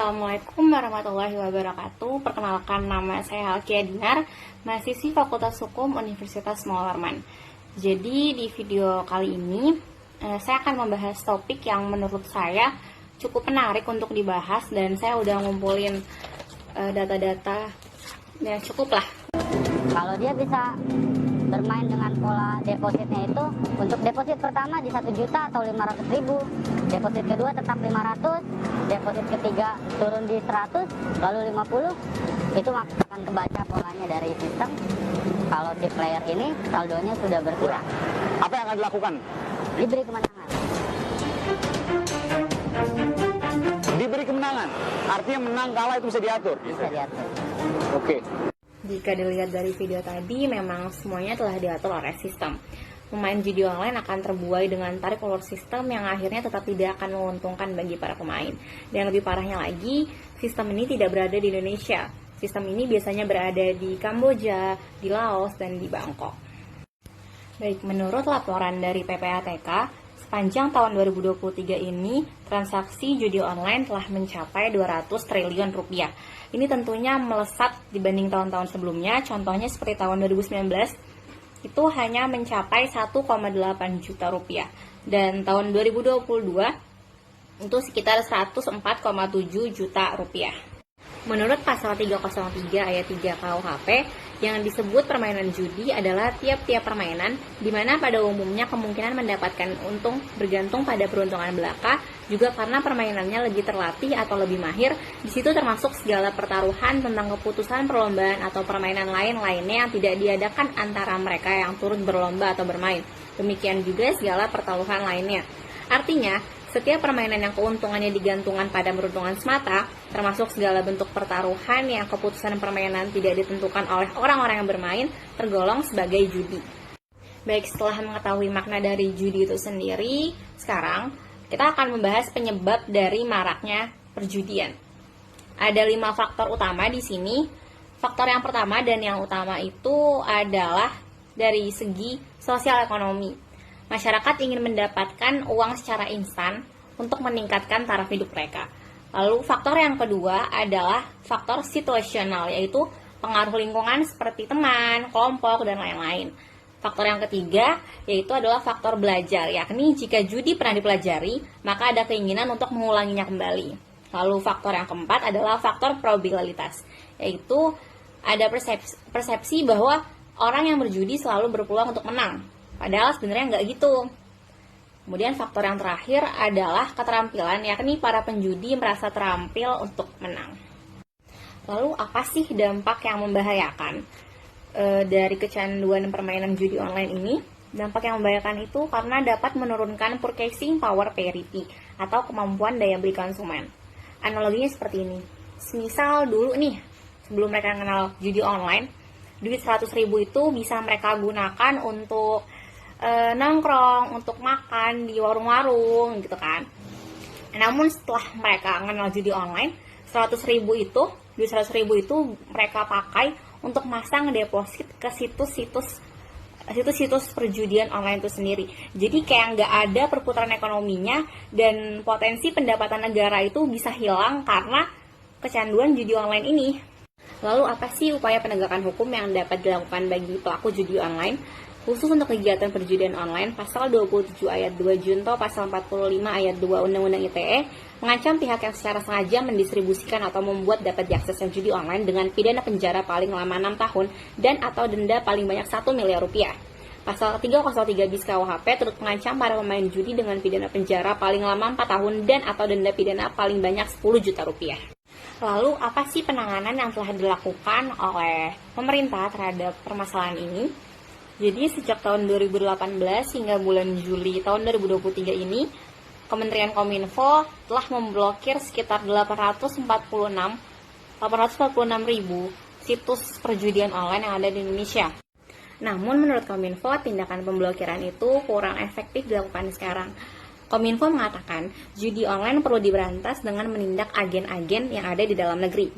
Assalamualaikum warahmatullahi wabarakatuh. Perkenalkan, nama saya Halkia Dinar, mahasiswi Fakultas Hukum Universitas Muhammad. Jadi di video kali ini saya akan membahas topik yang menurut saya cukup menarik untuk dibahas, dan saya udah ngumpulin data-data yang cukup lah. Kalau dia bisa bermain dengan pola depositnya itu, untuk deposit pertama di 1 juta atau 500.000, deposit kedua tetap 500, deposit ketiga turun di 100, lalu 50, itu akan kebaca polanya dari sistem. Kalau si player ini saldonya sudah berkurang. Apa yang akan dilakukan? Diberi kemenangan. Diberi kemenangan, artinya menang kalah itu bisa diatur. Bisa diatur. Oke. Jika dilihat dari video tadi, memang semuanya telah diatur oleh sistem. Pemain judi online akan terbuai dengan tarik ulur sistem yang akhirnya tetap tidak akan menguntungkan bagi para pemain. Dan lebih parahnya lagi, sistem ini tidak berada di Indonesia. Sistem ini biasanya berada di Kamboja, di Laos, dan di Bangkok. Baik, menurut laporan dari PPATK, sepanjang tahun 2023 ini, transaksi judi online telah mencapai 200 triliun rupiah. Ini tentunya melesat dibanding tahun-tahun sebelumnya. Contohnya seperti tahun 2019, itu hanya mencapai 1,8 juta rupiah. Dan tahun 2022, itu sekitar 104,7 juta rupiah. Menurut pasal 303 ayat 3 KUHP, yang disebut permainan judi adalah tiap-tiap permainan di mana pada umumnya kemungkinan mendapatkan untung bergantung pada peruntungan belaka, juga karena permainannya lebih terlatih atau lebih mahir. Di situ termasuk segala pertaruhan tentang keputusan perlombaan atau permainan lain-lainnya yang tidak diadakan antara mereka yang turut berlomba atau bermain. Demikian juga segala pertaruhan lainnya. Artinya, setiap permainan yang keuntungannya digantungkan pada peruntungan semata, termasuk segala bentuk pertaruhan yang keputusan permainan tidak ditentukan oleh orang-orang yang bermain, tergolong sebagai judi. Baik, setelah mengetahui makna dari judi itu sendiri, sekarang kita akan membahas penyebab dari maraknya perjudian. Ada 5 faktor utama di sini. Faktor yang pertama dan yang utama itu adalah dari segi sosial ekonomi. Masyarakat ingin mendapatkan uang secara instan untuk meningkatkan taraf hidup mereka. Lalu faktor yang kedua adalah faktor situasional, yaitu pengaruh lingkungan seperti teman, kelompok, dan lain-lain. Faktor yang ketiga yaitu adalah faktor belajar, yakni jika judi pernah dipelajari, maka ada keinginan untuk mengulanginya kembali. Lalu faktor yang keempat adalah faktor probabilitas, yaitu ada persepsi bahwa orang yang berjudi selalu berpeluang untuk menang. Padahal sebenarnya nggak gitu. Kemudian faktor yang terakhir adalah keterampilan, yakni para penjudi merasa terampil untuk menang. Lalu apa sih dampak yang membahayakan dari kecanduan permainan judi online ini? Dampak yang membahayakan itu karena dapat menurunkan purchasing power parity atau kemampuan daya beli konsumen. Analoginya seperti ini. Semisal dulu nih, sebelum mereka kenal judi online, duit 100.000 itu bisa mereka gunakan untuk nongkrong, untuk makan di warung-warung gitu kan. Namun setelah mereka mengenal judi online, 100.000 itu mereka pakai untuk masang deposit ke situs perjudian online itu sendiri. Jadi kayak nggak ada perputaran ekonominya, dan potensi pendapatan negara itu bisa hilang karena kecanduan judi online ini. Lalu apa sih upaya penegakan hukum yang dapat dilakukan bagi pelaku judi online? Khusus untuk kegiatan perjudian online, pasal 27 ayat 2 Junto, pasal 45 ayat 2 Undang-Undang ITE mengancam pihak yang secara sengaja mendistribusikan atau membuat dapat diaksesnya judi online dengan pidana penjara paling lama 6 tahun dan atau denda paling banyak 1 miliar rupiah. Pasal 303 bis KUHP turut mengancam para pemain judi dengan pidana penjara paling lama 4 tahun dan atau denda pidana paling banyak 10 juta rupiah. Lalu apa sih penanganan yang telah dilakukan oleh pemerintah terhadap permasalahan ini? Jadi sejak tahun 2018 hingga bulan Juli tahun 2023 ini, Kementerian Kominfo telah memblokir sekitar 846.000 situs perjudian online yang ada di Indonesia. Namun menurut Kominfo, tindakan pemblokiran itu kurang efektif dilakukan sekarang. Kominfo mengatakan, judi online perlu diberantas dengan menindak agen-agen yang ada di dalam negeri.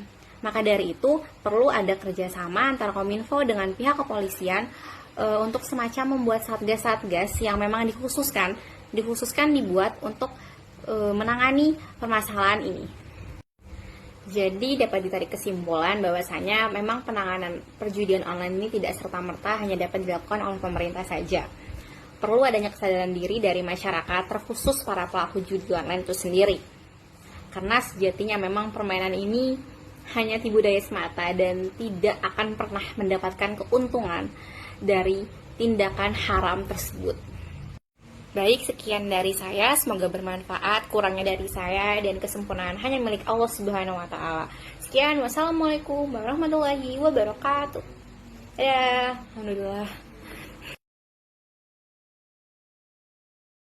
Maka dari itu, perlu ada kerjasama antara Kominfo dengan pihak kepolisian untuk semacam membuat satgas-satgas yang memang dikhususkan dibuat untuk menangani permasalahan ini. Jadi dapat ditarik kesimpulan bahwasanya memang penanganan perjudian online ini tidak serta-merta hanya dapat dilakukan oleh pemerintah saja. Perlu adanya kesadaran diri dari masyarakat, terkhusus para pelaku judi online itu sendiri. Karena sejatinya memang permainan ini hanya tipu daya semata dan tidak akan pernah mendapatkan keuntungan dari tindakan haram tersebut. Baik, sekian dari saya, semoga bermanfaat. Kurangnya dari saya dan kesempurnaan hanya milik Allah Subhanahu wa taala. Sekian, wassalamualaikum warahmatullahi wabarakatuh. Ya, alhamdulillah.